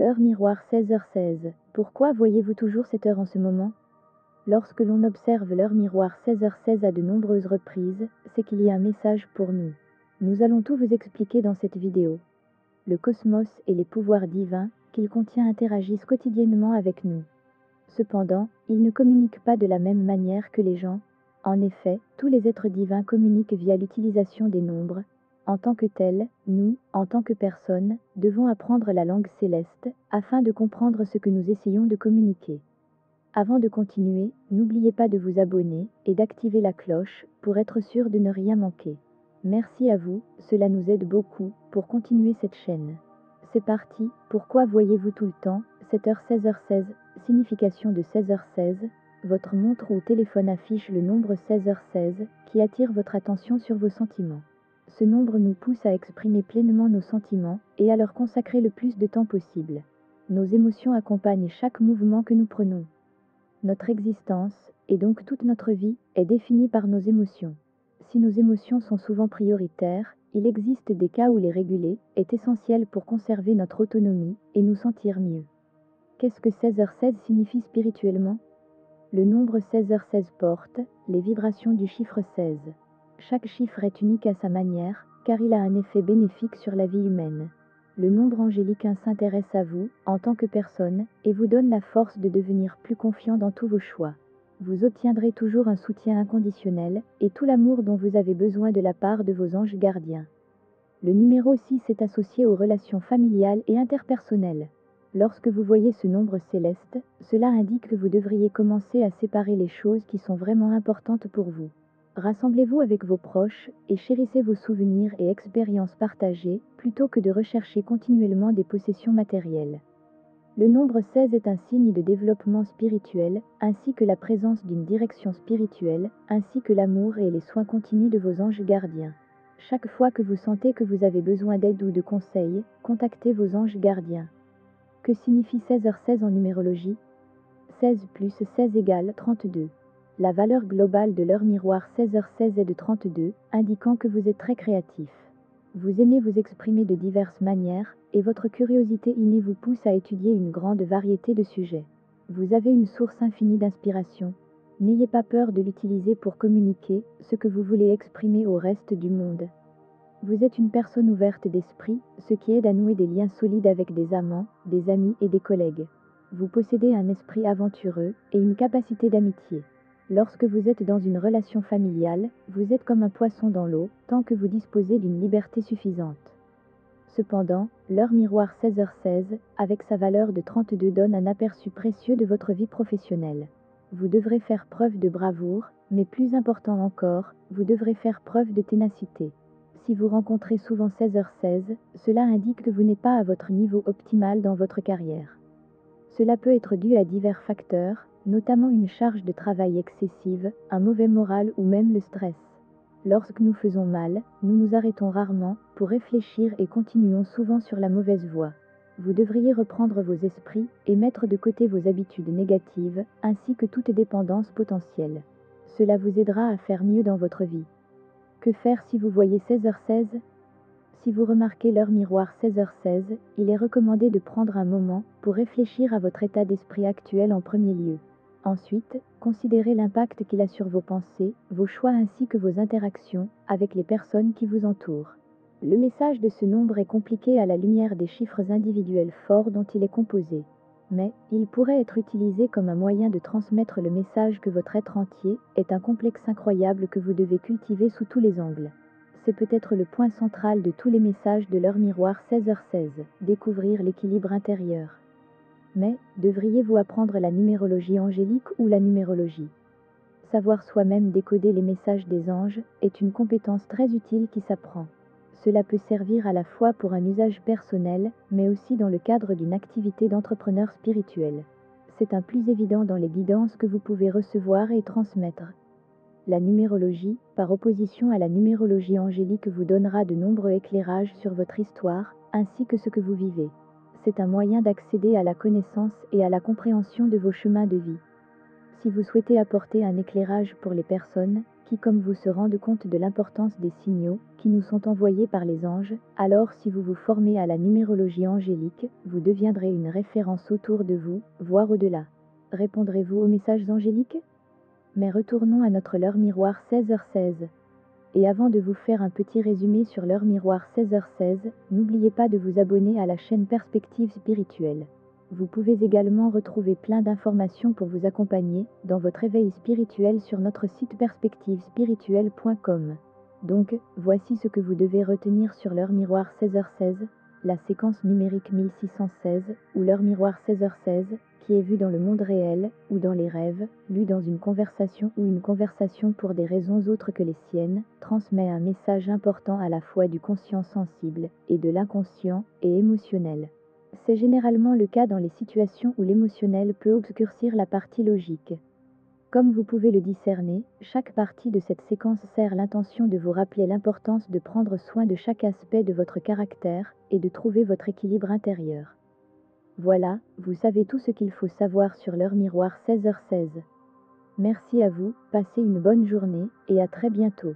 Heure miroir 16h16. Pourquoi voyez-vous toujours cette heure en ce moment? Lorsque l'on observe l'heure miroir 16h16 à de nombreuses reprises, c'est qu'il y a un message pour nous. Nous allons tout vous expliquer dans cette vidéo. Le cosmos et les pouvoirs divins qu'il contient interagissent quotidiennement avec nous. Cependant, ils ne communiquent pas de la même manière que les gens. En effet, tous les êtres divins communiquent via l'utilisation des nombres. En tant que tels, nous, en tant que personnes, devons apprendre la langue céleste, afin de comprendre ce que nous essayons de communiquer. Avant de continuer, n'oubliez pas de vous abonner et d'activer la cloche pour être sûr de ne rien manquer. Merci à vous, cela nous aide beaucoup pour continuer cette chaîne. C'est parti, pourquoi voyez-vous tout le temps 7h 16h16, signification de 16h16, votre montre ou téléphone affiche le nombre 16h16 qui attire votre attention sur vos sentiments. Ce nombre nous pousse à exprimer pleinement nos sentiments et à leur consacrer le plus de temps possible. Nos émotions accompagnent chaque mouvement que nous prenons. Notre existence, et donc toute notre vie, est définie par nos émotions. Si nos émotions sont souvent prioritaires, il existe des cas où les réguler est essentiel pour conserver notre autonomie et nous sentir mieux. Qu'est-ce que 16h16 signifie spirituellement? Le nombre 16h16 porte les vibrations du chiffre 16. Chaque chiffre est unique à sa manière, car il a un effet bénéfique sur la vie humaine. Le nombre angélique s'intéresse à vous, en tant que personne, et vous donne la force de devenir plus confiant dans tous vos choix. Vous obtiendrez toujours un soutien inconditionnel, et tout l'amour dont vous avez besoin de la part de vos anges gardiens. Le numéro 6 est associé aux relations familiales et interpersonnelles. Lorsque vous voyez ce nombre céleste, cela indique que vous devriez commencer à séparer les choses qui sont vraiment importantes pour vous. Rassemblez-vous avec vos proches et chérissez vos souvenirs et expériences partagées plutôt que de rechercher continuellement des possessions matérielles. Le nombre 16 est un signe de développement spirituel, ainsi que la présence d'une direction spirituelle, ainsi que l'amour et les soins continus de vos anges gardiens. Chaque fois que vous sentez que vous avez besoin d'aide ou de conseils, contactez vos anges gardiens. Que signifie 16h16 en numérologie? 16 plus 16 égale 32. La valeur globale de l'heure miroir 16h16 est de 32, indiquant que vous êtes très créatif. Vous aimez vous exprimer de diverses manières, et votre curiosité innée vous pousse à étudier une grande variété de sujets. Vous avez une source infinie d'inspiration. N'ayez pas peur de l'utiliser pour communiquer ce que vous voulez exprimer au reste du monde. Vous êtes une personne ouverte d'esprit, ce qui aide à nouer des liens solides avec des amants, des amis et des collègues. Vous possédez un esprit aventureux et une capacité d'amitié. Lorsque vous êtes dans une relation familiale, vous êtes comme un poisson dans l'eau, tant que vous disposez d'une liberté suffisante. Cependant, l'heure miroir 16h16, avec sa valeur de 32 donne un aperçu précieux de votre vie professionnelle. Vous devrez faire preuve de bravoure, mais plus important encore, vous devrez faire preuve de ténacité. Si vous rencontrez souvent 16h16, cela indique que vous n'êtes pas à votre niveau optimal dans votre carrière. Cela peut être dû à divers facteurs, notamment une charge de travail excessive, un mauvais moral ou même le stress. Lorsque nous faisons mal, nous nous arrêtons rarement pour réfléchir et continuons souvent sur la mauvaise voie. Vous devriez reprendre vos esprits et mettre de côté vos habitudes négatives, ainsi que toute dépendance potentielle. Cela vous aidera à faire mieux dans votre vie. Que faire si vous voyez 16h16? Si vous remarquez l'heure miroir 16h16, il est recommandé de prendre un moment pour réfléchir à votre état d'esprit actuel en premier lieu. Ensuite, considérez l'impact qu'il a sur vos pensées, vos choix ainsi que vos interactions avec les personnes qui vous entourent. Le message de ce nombre est compliqué à la lumière des chiffres individuels forts dont il est composé. Mais, il pourrait être utilisé comme un moyen de transmettre le message que votre être entier est un complexe incroyable que vous devez cultiver sous tous les angles. C'est peut-être le point central de tous les messages de l'heure miroir 16h16, découvrir l'équilibre intérieur. Mais, devriez-vous apprendre la numérologie angélique ou la numérologie? Savoir soi-même décoder les messages des anges est une compétence très utile qui s'apprend. Cela peut servir à la fois pour un usage personnel, mais aussi dans le cadre d'une activité d'entrepreneur spirituel. C'est un plus évident dans les guidances que vous pouvez recevoir et transmettre. La numérologie, par opposition à la numérologie angélique, vous donnera de nombreux éclairages sur votre histoire, ainsi que ce que vous vivez. C'est un moyen d'accéder à la connaissance et à la compréhension de vos chemins de vie. Si vous souhaitez apporter un éclairage pour les personnes qui comme vous se rendent compte de l'importance des signaux qui nous sont envoyés par les anges. Alors si vous vous formez à la numérologie angélique, vous deviendrez une référence autour de vous, voire au-delà. Répondrez-vous aux messages angéliques? Mais retournons à notre l'heure miroir 16h16. Et avant de vous faire un petit résumé sur l'heure miroir 16h16, n'oubliez pas de vous abonner à la chaîne Perspective Spirituelle. Vous pouvez également retrouver plein d'informations pour vous accompagner dans votre éveil spirituel sur notre site perspectivespirituelle.com. Donc, voici ce que vous devez retenir sur l'heure miroir 16h16, la séquence numérique 1616, ou l'heure miroir 16h16, qui est vue dans le monde réel, ou dans les rêves, lue dans une conversation ou une conversation pour des raisons autres que les siennes, transmet un message important à la fois du conscient sensible et de l'inconscient et émotionnel. C'est généralement le cas dans les situations où l'émotionnel peut obscurcir la partie logique. Comme vous pouvez le discerner, chaque partie de cette séquence sert l'intention de vous rappeler l'importance de prendre soin de chaque aspect de votre caractère et de trouver votre équilibre intérieur. Voilà, vous savez tout ce qu'il faut savoir sur l'heure miroir 16h16. Merci à vous, passez une bonne journée et à très bientôt.